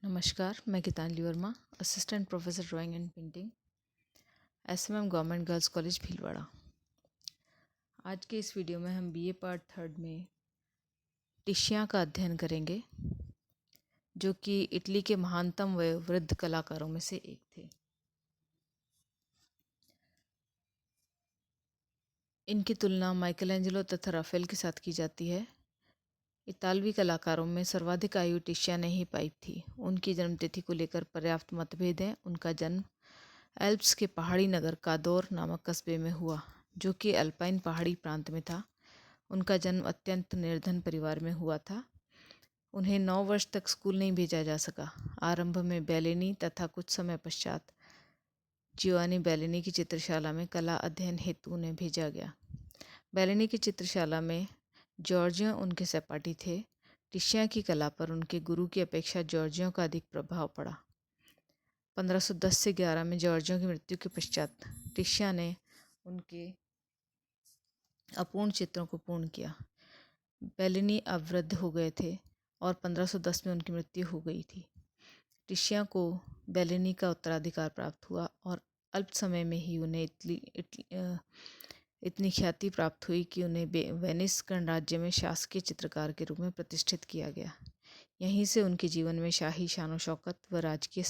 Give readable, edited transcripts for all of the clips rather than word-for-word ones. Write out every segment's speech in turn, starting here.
नमस्कार, मैं Geetanjali Verma, assistant professor drawing and painting, SMM government girls college Bhilwara. आज के इस वीडियो में हम बीए पार्ट थर्ड में टिशिया का अध्ययन करेंगे, जो कि इटली के महानतम वयोवृद्ध कलाकारों में से एक थे। इनकी तुलना माइकलएंजेलो तथा राफेल के साथ की जाती है। इतालवी कलाकारों में सर्वाधिक आयु टिशिया ने ही पाई थी। उनकी जन्मतिथि को लेकर पर्याप्त मतभेद हैं। उनका जन्म एल्प्स के पहाड़ी नगर कादोर नामक कस्बे में हुआ, जो कि अल्पाइन पहाड़ी प्रांत में था। उनका जन्म अत्यंत निर्धन परिवार में हुआ था। उन्हें 9 वर्ष तक स्कूल नहीं भेजा जा सका। आरंभ में बेलेनी तथा कुछ समय पश्चात जियोवानी बेलेनी की चित्रशाला में कला अध्ययन हेतु उन्हें भेजा गया। बेलेनी की चित्रशाला में जॉर्जियो उनके सहपाठी थे। टिशिया की कला पर उनके गुरु की अपेक्षा जॉर्जियो का अधिक प्रभाव पड़ा। 1510 से 11 में जॉर्जियो की मृत्यु के पश्चात टिशिया ने उनके अपूर्ण चित्रों को पूर्ण किया। बेलेनी अवरुद्ध हो गए थे और 1510 में उनकी मृत्यु हो गई थी। टिशिया को बेलेनी का उत्तराधिकार प्राप्त हुआ और अल्प समय में ही उन्हें इतनी ख्याति प्राप्त हुई कि उन्हें वेनिस गणराज्य में शासकीय चित्रकार के रूप में प्रतिष्ठित किया गया। यहीं से उनके जीवन में शाही शानो शौकत व राष्ट्रीय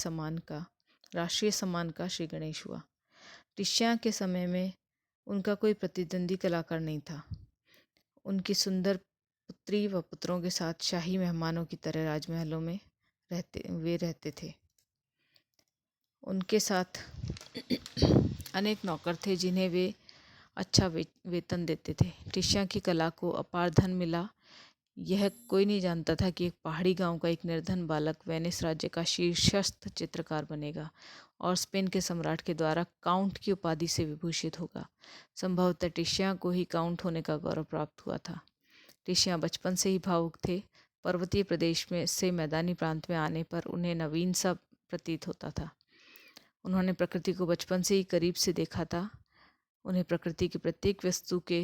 सम्मान का श्री गणेश हुआ। टिशिया के समय में उनका कोई प्रतिद्वंदी कलाकार नहीं था। उनकी सुंदर पुत्री व पुत्रों के साथ शाही मेहमानों की तरह राजमहलों में रहते थे। उनके साथ अनेक नौकर थे जिन्हें वे अच्छा वेतन देते थे। टिशिया की कला को अपार धन मिला। यह कोई नहीं जानता था कि एक पहाड़ी गांव का एक निर्धन बालक वेनिस राज्य का शीर्षस्थ चित्रकार बनेगा और स्पेन के सम्राट के द्वारा काउंट की उपाधि से विभूषित होगा। संभवतः टिशिया को ही काउंट होने का गौरव प्राप्त हुआ था। टिशिया बचपन से ही भावुक थे। पर्वतीय प्रदेश में से मैदानी प्रांत में आने पर उन्हें नवीन सा प्रतीत होता था। उन्होंने प्रकृति को बचपन से ही करीब से देखा था। उन्हें प्रकृति की प्रत्येक वस्तु के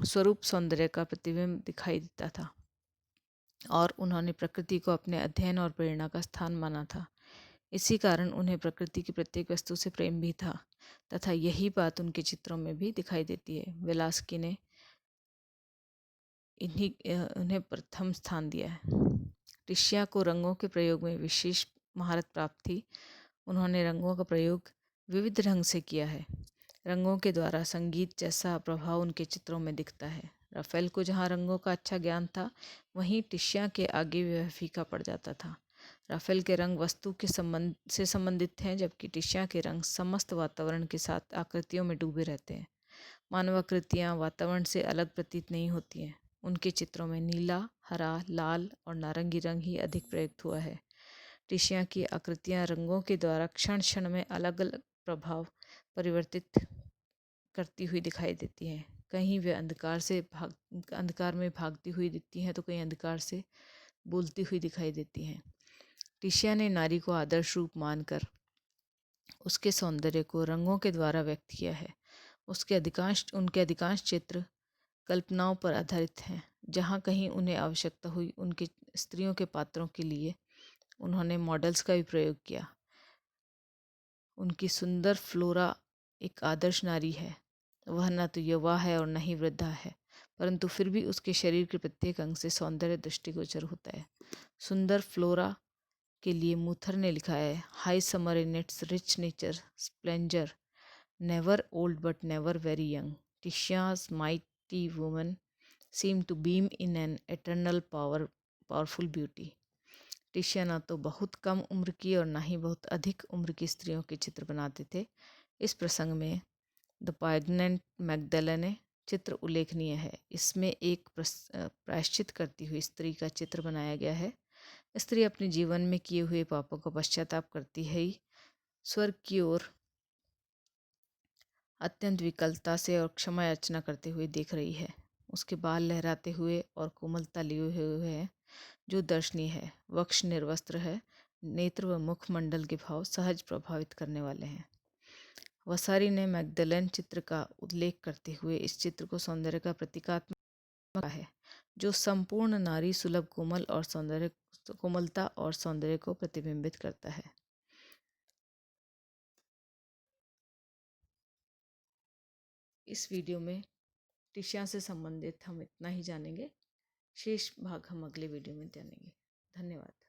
स्वरूप सौंदर्य का प्रतिबिंब दिखाई देता था और उन्होंने प्रकृति को अपने अध्ययन और प्रेरणा का स्थान माना था। इसी कारण उन्हें प्रकृति की प्रत्येक वस्तु से प्रेम भी था तथा यही बात उनके चित्रों में भी दिखाई देती है। वेलास्की ने उन्हें प्रथम स्थान दिया है। टिशिया को रंगों के प्रयोग में विशेष महारत प्राप्त थी। उन्होंने रंगों का प्रयोग विविध ढंग से किया है। रंगों के द्वारा संगीत जैसा प्रभाव उनके चित्रों में दिखता है। राफेल को जहाँ रंगों का अच्छा ज्ञान था, वहीं टिशिया के आगे वह फीका पड़ जाता था। राफेल के रंग वस्तु के से संबंधित हैं, जबकि टिशिया के रंग समस्त वातावरण के साथ आकृतियों में डूबे रहते हैं। मानव आकृतियाँ वातावरण से अलग प्रतीत नहीं होती हैं। उनके चित्रों में नीला, हरा, लाल और नारंगी रंग ही अधिक प्रयुक्त हुआ है। टिशिया की आकृतियाँ रंगों के द्वारा क्षण क्षण में अलग अलग प्रभाव परिवर्तित करती हुई दिखाई देती हैं। कहीं वे अंधकार में भागती हुई दिखती हैं तो कहीं अंधकार से बोलती हुई दिखाई देती हैं। टिशिया ने नारी को आदर्श रूप मानकर उसके सौंदर्य को रंगों के द्वारा व्यक्त किया है। उनके अधिकांश चित्र कल्पनाओं पर आधारित हैं। जहाँ कहीं उन्हें आवश्यकता हुई उनके स्त्रियों के पात्रों के लिए उन्होंने मॉडल्स का भी प्रयोग किया। उनकी सुंदर फ्लोरा एक आदर्श नारी है। वह न तो युवा है और न ही वृद्धा है, परंतु फिर भी उसके शरीर के प्रत्येक अंग से सौंदर्य दृष्टिगोचर होता है। सुंदर फ्लोरा के लिए मूथर ने लिखा है, high summer in its rich nature splendour, never old but never very young, टिशिया's mighty woman seemed to beam in an eternal powerful beauty। टिशिया न तो बहुत कम उम्र की और न ही बहुत अधिक उम्र की स्त्रियों के चित्र बनाते थे। इस प्रसंग में द पाइग्नेंट मैगदलेने चित्र उल्लेखनीय है। इसमें एक प्रायश्चित करती हुई स्त्री का चित्र बनाया गया है। स्त्री अपने जीवन में किए हुए पापों का पश्चाताप करती है, स्वर्ग की ओर अत्यंत विकलता से और क्षमा याचना करते हुए देख रही है। उसके बाल लहराते हुए और कोमलता लिए हुए हैं, जो दर्शनीय है। वक्ष निर्वस्त्र है। नेत्र व मुखमंडल के भाव सहज प्रभावित करने वाले हैं। वसारी ने मैगदलेन चित्र का उल्लेख करते हुए इस चित्र को सौंदर्य का प्रतीकात्मक कहा है। जो संपूर्ण नारी सुलभ कोमलता और सौंदर्य को प्रतिबिंबित करता है। इस वीडियो में टिशिया से संबंधित हम इतना ही जानेंगे। शेष भाग हम अगले वीडियो में जानेंगे। धन्यवाद।